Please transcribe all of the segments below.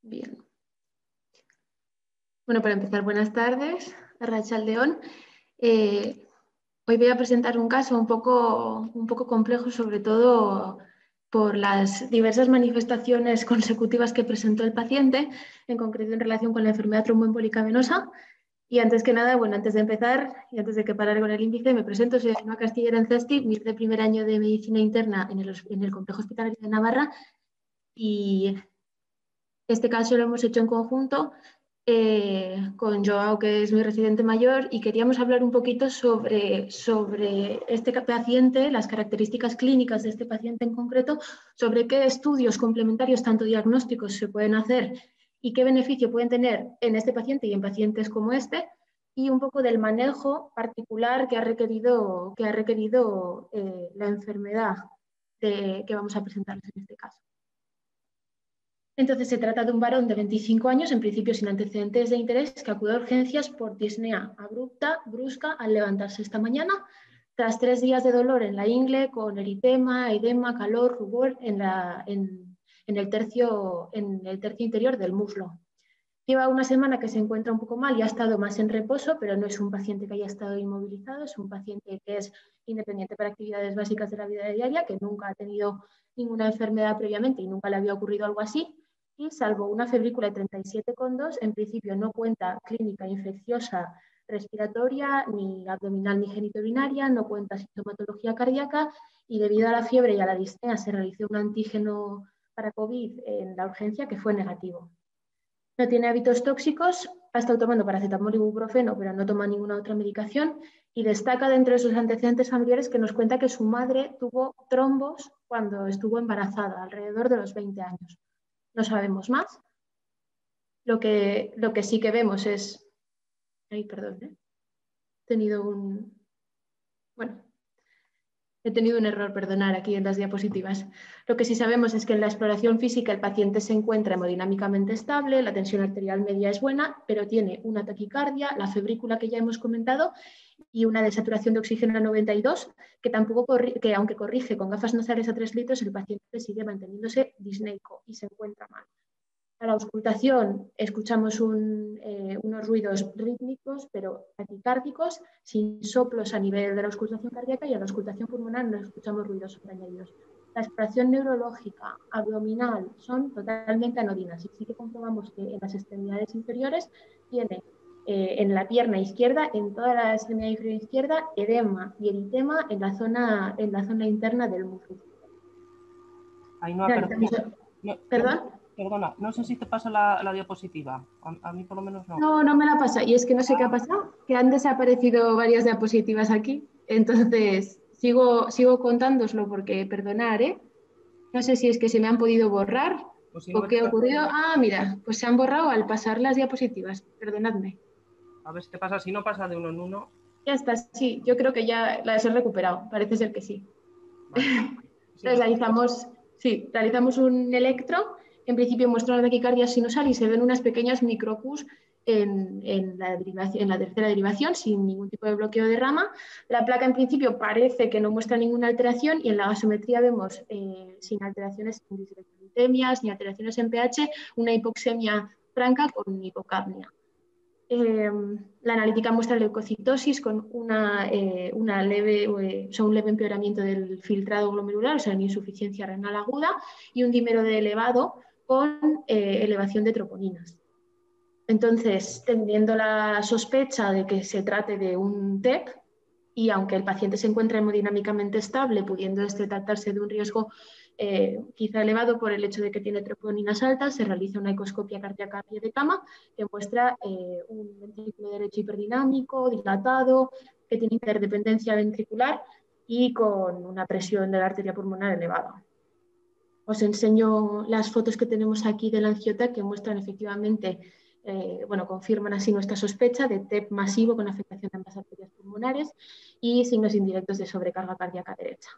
Bien. Bueno, para empezar, buenas tardes, Arratsaldeon. Hoy voy a presentar un caso un poco complejo, sobre todo por las diversas manifestaciones consecutivas que presentó el paciente, en concreto en relación con la enfermedad tromboembólica venosa. Y antes que nada, bueno, antes de empezar y antes de que parara con el índice, me presento, soy Ainhoa Castilla Aranzasti, MIR de primer año de Medicina Interna en el Complejo Hospitalario de Navarra, y este caso lo hemos hecho en conjunto con Joao, que es mi residente mayor, y queríamos hablar un poquito sobre este paciente, las características clínicas de este paciente en concreto, sobre qué estudios complementarios, tanto diagnósticos, se pueden hacer y qué beneficio pueden tener en este paciente y en pacientes como este, y un poco del manejo particular que ha requerido la enfermedad que vamos a presentarles en este caso. Entonces, se trata de un varón de 25 años, en principio sin antecedentes de interés, que acude a urgencias por disnea abrupta, brusca, al levantarse esta mañana, tras 3 días de dolor en la ingle, con eritema, edema, calor, rubor en el tercio interior del muslo. Lleva una semana que se encuentra un poco mal y ha estado más en reposo, pero no es un paciente que haya estado inmovilizado, es un paciente que es independiente para actividades básicas de la vida diaria, que nunca ha tenido ninguna enfermedad previamente y nunca le había ocurrido algo así. Y salvo una febrícula de 37,2, en principio no cuenta clínica infecciosa respiratoria, ni abdominal ni genitourinaria, no cuenta sintomatología cardíaca, y debido a la fiebre y a la disnea se realizó un antígeno para COVID en la urgencia que fue negativo. No tiene hábitos tóxicos, ha estado tomando paracetamol y ibuprofeno, pero no toma ninguna otra medicación, y destaca dentro de sus antecedentes familiares que nos cuenta que su madre tuvo trombos cuando estuvo embarazada, alrededor de los 20 años. No sabemos más. Lo que sí que vemos es... Ay, perdón, He tenido un error, perdonar, aquí en las diapositivas. Lo que sí sabemos es que en la exploración física el paciente se encuentra hemodinámicamente estable, la tensión arterial media es buena, pero tiene una taquicardia, la febrícula que ya hemos comentado y una desaturación de oxígeno a 92, que aunque corrige con gafas nasales a 3 litros, el paciente sigue manteniéndose disneico y se encuentra mal. A la auscultación escuchamos unos ruidos rítmicos, pero taquicárdicos, sin soplos a nivel de la auscultación cardíaca, y a la auscultación pulmonar no escuchamos ruidos sobreañadidos. La exploración neurológica, abdominal, son totalmente anodinas, y sí que comprobamos que en las extremidades inferiores tiene en la pierna izquierda, en toda la extremidad inferior izquierda, edema y eritema en la zona interna del muslo. Ainhoa, ¿Perdón? Perdona, no sé si te pasa la diapositiva. A mí por lo menos no. No me la pasa. Y es que no sé qué ha pasado, que han desaparecido varias diapositivas aquí. Entonces, sigo contándoslo porque, perdonar, no sé si es que se me han podido borrar o qué ha ocurrido. Ah, mira, pues se han borrado al pasar las diapositivas. Perdonadme. A ver qué pasa, si no pasa de uno en uno. Ya está, sí, yo creo que ya las he recuperado. Parece ser que sí. Vale. Entonces realizamos un electro. En principio muestra una taquicardia sinusal y se ven unas pequeñas microcus en la tercera derivación, sin ningún tipo de bloqueo de rama. La placa en principio parece que no muestra ninguna alteración, y en la gasometría vemos sin alteraciones en dislipidemias ni alteraciones en pH, una hipoxemia franca con hipocapnia. La analítica muestra leucocitosis con un leve empeoramiento del filtrado glomerular, o sea, una insuficiencia renal aguda, y un dímero D elevado con elevación de troponinas. Entonces, teniendo la sospecha de que se trate de un TEP, y aunque el paciente se encuentra hemodinámicamente estable, pudiendo tratarse de un riesgo quizá elevado por el hecho de que tiene troponinas altas, se realiza una ecoscopia cardíaca a pie de cama que muestra un ventrículo derecho hiperdinámico, dilatado, que tiene interdependencia ventricular y con una presión de la arteria pulmonar elevada. Os enseño las fotos que tenemos aquí de la angiota, que muestran efectivamente, confirman así nuestra sospecha de TEP masivo con afectación de ambas arterias pulmonares y signos indirectos de sobrecarga cardíaca derecha.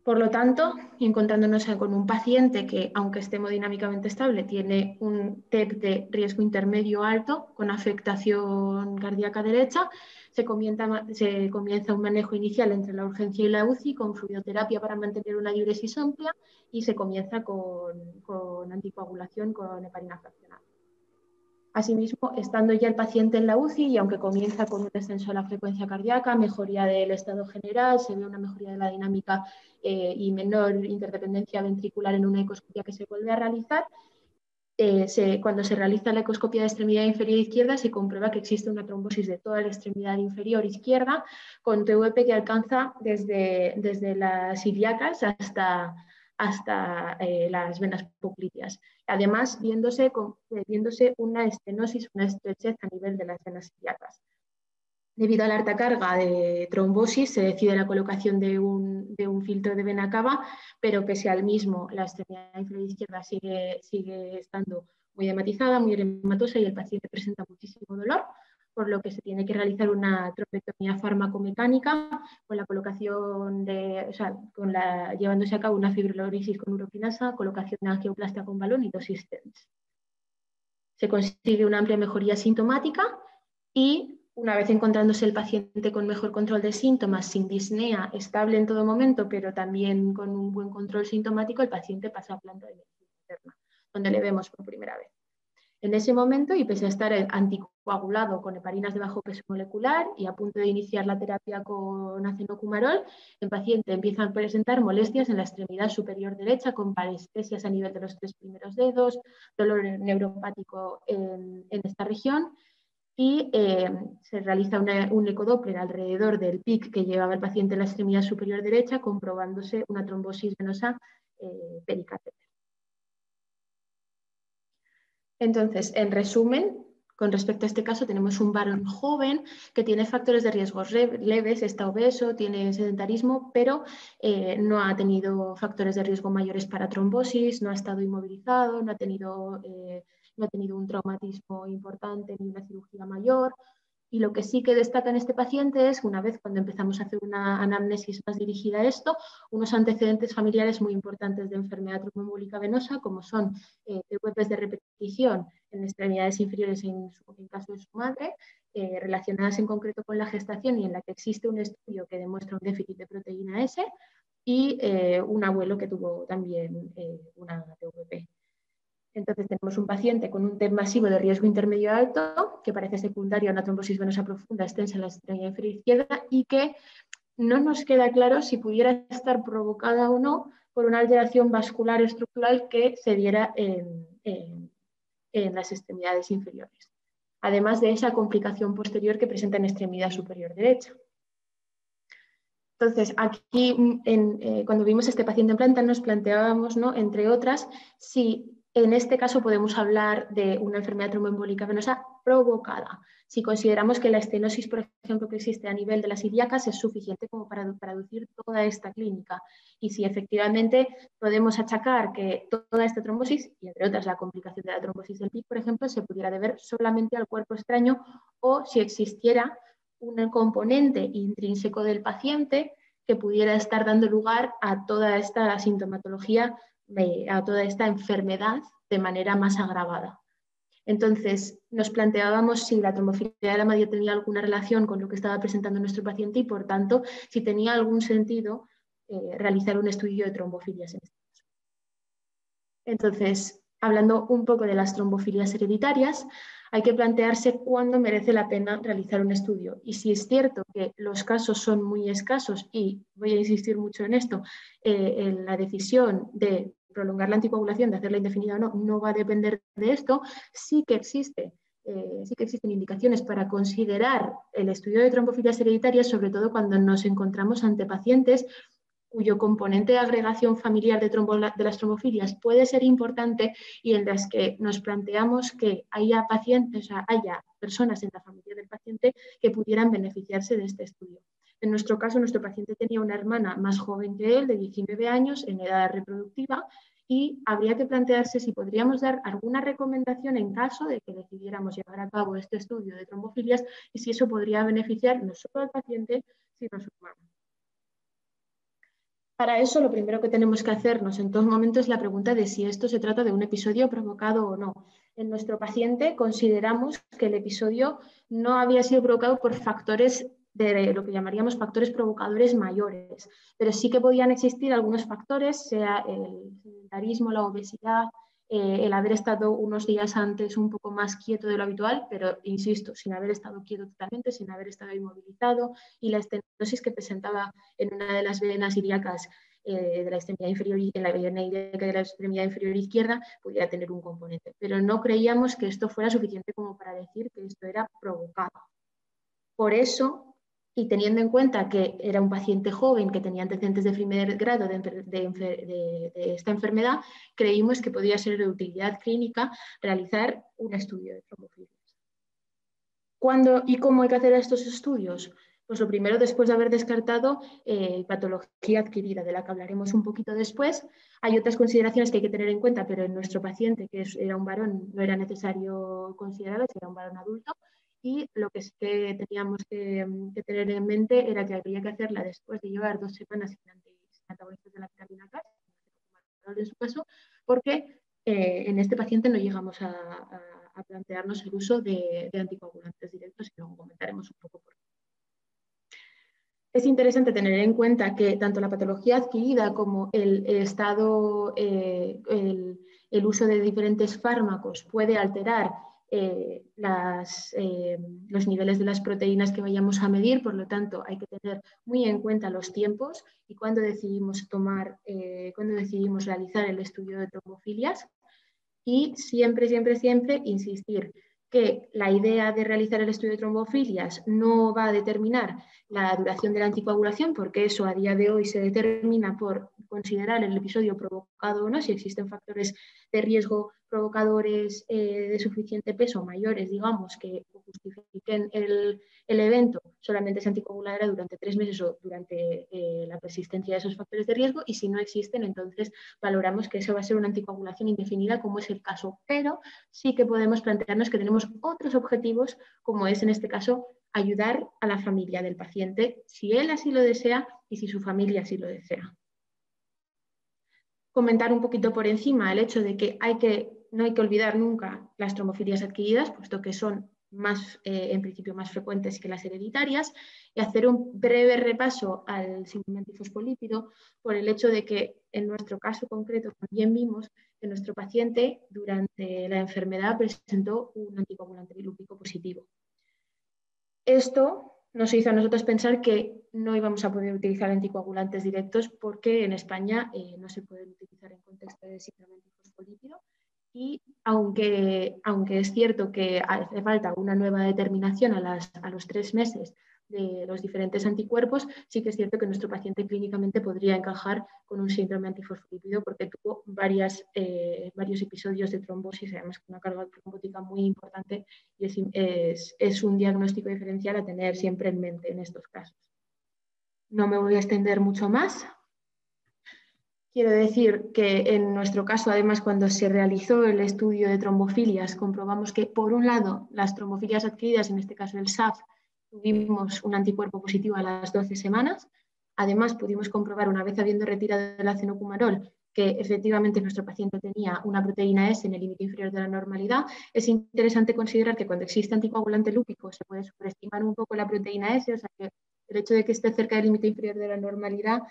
Por lo tanto, encontrándonos con un paciente que, aunque esté hemodinámicamente estable, tiene un TEP de riesgo intermedio alto con afectación cardíaca derecha, se comienza un manejo inicial entre la urgencia y la UCI con fluidoterapia para mantener una diuresis amplia, y se comienza con anticoagulación con heparina fraccionada. Asimismo, estando ya el paciente en la UCI y aunque comienza con un descenso de la frecuencia cardíaca, mejoría del estado general, se ve una mejoría de la dinámica y menor interdependencia ventricular en una ecoscopia que se vuelve a realizar, cuando se realiza la ecoscopia de extremidad inferior izquierda se comprueba que existe una trombosis de toda la extremidad inferior izquierda con TVP que alcanza desde las ilíacas hasta las venas popliteas. Además, viéndose una estenosis, una estrechez a nivel de las venas ilíacas. Debido a la alta carga de trombosis, se decide la colocación de un filtro de vena cava, pero pese al mismo, la extremidad inferior izquierda sigue estando muy edematizada, muy erematosa y el paciente presenta muchísimo dolor, por lo que se tiene que realizar una trombectomía fármaco-mecánica con la colocación llevándose a cabo una fibrinolysis con uroquinasa, colocación de angioplastia con balón y 2 stents. Se consigue una amplia mejoría sintomática y una vez encontrándose el paciente con mejor control de síntomas, sin disnea, estable en todo momento, pero también con un buen control sintomático, el paciente pasa a planta de medicina interna, donde le vemos por primera vez. En ese momento, y pese a estar anticoagulado con heparinas de bajo peso molecular y a punto de iniciar la terapia con acenocumarol, el paciente empieza a presentar molestias en la extremidad superior derecha con parestesias a nivel de los 3 primeros dedos, dolor neuropático en esta región, y se realiza un ecodoppler alrededor del PIC que llevaba el paciente en la extremidad superior derecha, comprobándose una trombosis venosa pericatéter. Entonces, en resumen, con respecto a este caso, tenemos un varón joven que tiene factores de riesgo leves, está obeso, tiene sedentarismo, pero no ha tenido factores de riesgo mayores para trombosis, no ha estado inmovilizado, no ha tenido un traumatismo importante ni una cirugía mayor. Y lo que sí que destaca en este paciente es, una vez cuando empezamos a hacer una anamnesis más dirigida a esto, unos antecedentes familiares muy importantes de enfermedad tromboembólica venosa, como son TVPs de repetición en extremidades inferiores en caso de su madre, relacionadas en concreto con la gestación y en la que existe un estudio que demuestra un déficit de proteína S, y un abuelo que tuvo también una TVP. Entonces tenemos un paciente con un TEP masivo de riesgo intermedio alto, que parece secundario a una trombosis venosa profunda extensa en la extremidad inferior izquierda y que no nos queda claro si pudiera estar provocada o no por una alteración vascular estructural que se diera en las extremidades inferiores. Además de esa complicación posterior que presenta en extremidad superior derecha. Entonces, aquí, cuando vimos a este paciente en planta, nos planteábamos, ¿no?, entre otras, si en este caso podemos hablar de una enfermedad tromboembólica venosa provocada. Si consideramos que la estenosis, por ejemplo, que existe a nivel de las ilíacas es suficiente como para traducir toda esta clínica. Y si efectivamente podemos achacar que toda esta trombosis, y entre otras la complicación de la trombosis del PIC, por ejemplo, se pudiera deber solamente al cuerpo extraño o si existiera un componente intrínseco del paciente que pudiera estar dando lugar a toda esta sintomatología, a toda esta enfermedad de manera más agravada. Entonces, nos planteábamos si la trombofilia de la madre tenía alguna relación con lo que estaba presentando nuestro paciente y, por tanto, si tenía algún sentido realizar un estudio de trombofilias en este caso. Entonces, hablando un poco de las trombofilias hereditarias, hay que plantearse cuándo merece la pena realizar un estudio. Y si es cierto que los casos son muy escasos, y voy a insistir mucho en esto, en la decisión de prolongar la anticoagulación, de hacerla indefinida o no, no va a depender de esto, sí que existen indicaciones para considerar el estudio de trombofilias hereditarias, sobre todo cuando nos encontramos ante pacientes cuyo componente de agregación familiar de las trombofilias puede ser importante y en las que nos planteamos que haya pacientes, haya personas en la familia del paciente que pudieran beneficiarse de este estudio. En nuestro caso, nuestro paciente tenía una hermana más joven que él, de 19 años, en edad reproductiva, y habría que plantearse si podríamos dar alguna recomendación en caso de que decidiéramos llevar a cabo este estudio de trombofilias y si eso podría beneficiar no solo al paciente, sino a su hermano. Para eso, lo primero que tenemos que hacernos en todo momento es la pregunta de si esto se trata de un episodio provocado o no. En nuestro paciente consideramos que el episodio no había sido provocado por factores de lo que llamaríamos factores provocadores mayores, pero sí que podían existir algunos factores, sea el sedentarismo, la obesidad, el haber estado unos días antes un poco más quieto de lo habitual, pero insisto, sin haber estado quieto totalmente, sin haber estado inmovilizado, y la estenosis que presentaba en una de las venas ilíacas de la extremidad inferior, en la vena ilíaca de la extremidad inferior izquierda, pudiera tener un componente. Pero no creíamos que esto fuera suficiente como para decir que esto era provocado. Por eso, y teniendo en cuenta que era un paciente joven que tenía antecedentes de primer grado de esta enfermedad, creímos que podría ser de utilidad clínica realizar un estudio de trombofilias. ¿Cuándo y cómo hay que hacer estos estudios? Pues lo primero, después de haber descartado patología adquirida, de la que hablaremos un poquito después. Hay otras consideraciones que hay que tener en cuenta, pero en nuestro paciente, que era un varón, no era necesario considerarlo, si era un varón adulto. Y lo que sí que teníamos que tener en mente era que habría que hacerla después de llevar 2 semanas sin antagonistas de la vitamina K, en su caso, porque en este paciente no llegamos a plantearnos el uso de anticoagulantes directos, y luego comentaremos un poco por qué. Es interesante tener en cuenta que tanto la patología adquirida como el estado, el uso de diferentes fármacos puede alterar los niveles de las proteínas que vayamos a medir. Por lo tanto, hay que tener muy en cuenta los tiempos y cuando decidimos realizar el estudio de trombofilias. Y siempre, siempre, siempre insistir que la idea de realizar el estudio de trombofilias no va a determinar la duración de la anticoagulación, porque eso a día de hoy se determina por considerar el episodio provocado o no, si existen factores de riesgo provocadores de suficiente peso mayores, digamos, que justifiquen el evento, solamente se anticoagulará durante 3 meses o durante la persistencia de esos factores de riesgo, y si no existen, entonces valoramos que eso va a ser una anticoagulación indefinida, como es el caso. Pero sí que podemos plantearnos que tenemos otros objetivos, como es en este caso ayudar a la familia del paciente, si él así lo desea y si su familia así lo desea. Comentar un poquito por encima el hecho de que no hay que olvidar nunca las trombofilias adquiridas, puesto que son en principio más frecuentes que las hereditarias, y hacer un breve repaso al síndrome antifosfolípido por el hecho de que en nuestro caso concreto también vimos que nuestro paciente durante la enfermedad presentó un anticoagulante bilúpico positivo. Esto nos hizo a nosotros pensar que no íbamos a poder utilizar anticoagulantes directos porque en España no se pueden utilizar en contexto de síndrome antifosfolípido. Y aunque es cierto que hace falta una nueva determinación a los 3 meses de los diferentes anticuerpos, sí que es cierto que nuestro paciente clínicamente podría encajar con un síndrome antifosfolípido porque tuvo varios episodios de trombosis, además con una carga trombótica muy importante, y es un diagnóstico diferencial a tener siempre en mente en estos casos. No me voy a extender mucho más. Quiero decir que en nuestro caso, además, cuando se realizó el estudio de trombofilias, comprobamos que, por un lado, las trombofilias adquiridas, en este caso el SAF, tuvimos un anticuerpo positivo a las 12 semanas. Además, pudimos comprobar, una vez habiendo retirado el acenocumarol, que efectivamente nuestro paciente tenía una proteína S en el límite inferior de la normalidad. Es interesante considerar que cuando existe anticoagulante lúpico se puede sobreestimar un poco la proteína S, o sea que el hecho de que esté cerca del límite inferior de la normalidad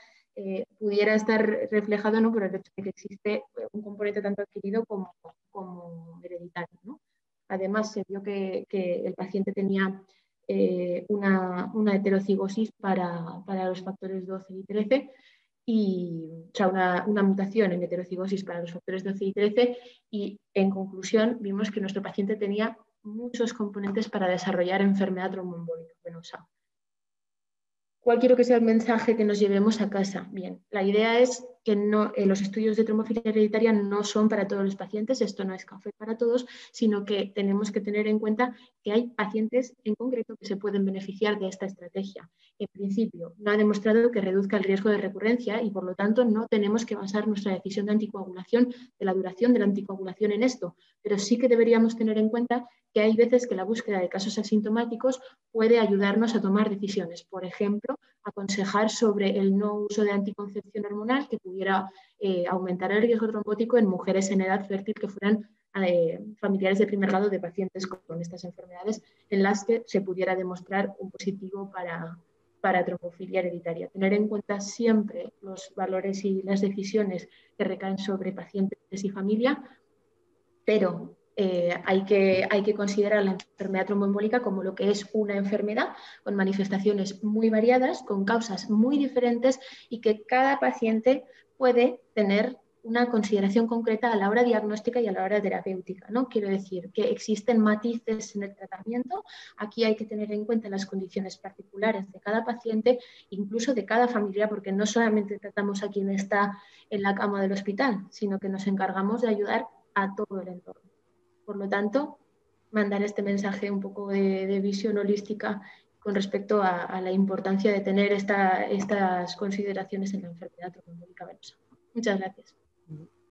pudiera estar reflejado, ¿no?, por el hecho de que existe un componente tanto adquirido como hereditario, ¿no? Además, se vio que el paciente tenía una heterocigosis para los factores 12 y 13, o sea, una mutación en heterocigosis para los factores 12 y 13, y en conclusión vimos que nuestro paciente tenía muchos componentes para desarrollar enfermedad tromboembólica venosa. ¿Cuál quiero que sea el mensaje que nos llevemos a casa? Bien, la idea es que los estudios de trombofilia hereditaria no son para todos los pacientes, esto no es café para todos, sino que tenemos que tener en cuenta que hay pacientes en concreto que se pueden beneficiar de esta estrategia. En principio, no ha demostrado que reduzca el riesgo de recurrencia y, por lo tanto, no tenemos que basar nuestra decisión de anticoagulación, de la duración de la anticoagulación en esto, pero sí que deberíamos tener en cuenta que hay veces que la búsqueda de casos asintomáticos puede ayudarnos a tomar decisiones. Por ejemplo, aconsejar sobre el no uso de anticoncepción hormonal que pudiera aumentar el riesgo trombótico en mujeres en edad fértil que fueran familiares de primer grado de pacientes con estas enfermedades, en las que se pudiera demostrar un positivo para trombofilia hereditaria. Tener en cuenta siempre los valores y las decisiones que recaen sobre pacientes y familia, pero hay que considerar la enfermedad tromboembólica como lo que es una enfermedad con manifestaciones muy variadas, con causas muy diferentes y que cada paciente puede tener una consideración concreta a la hora diagnóstica y a la hora terapéutica, ¿no? Quiero decir que existen matices en el tratamiento, aquí hay que tener en cuenta las condiciones particulares de cada paciente, incluso de cada familia, porque no solamente tratamos a quien está en la cama del hospital, sino que nos encargamos de ayudar a todo el entorno. Por lo tanto, mandar este mensaje un poco de visión holística con respecto a la importancia de tener estas consideraciones en la enfermedad tromboembólica venosa. Muchas gracias.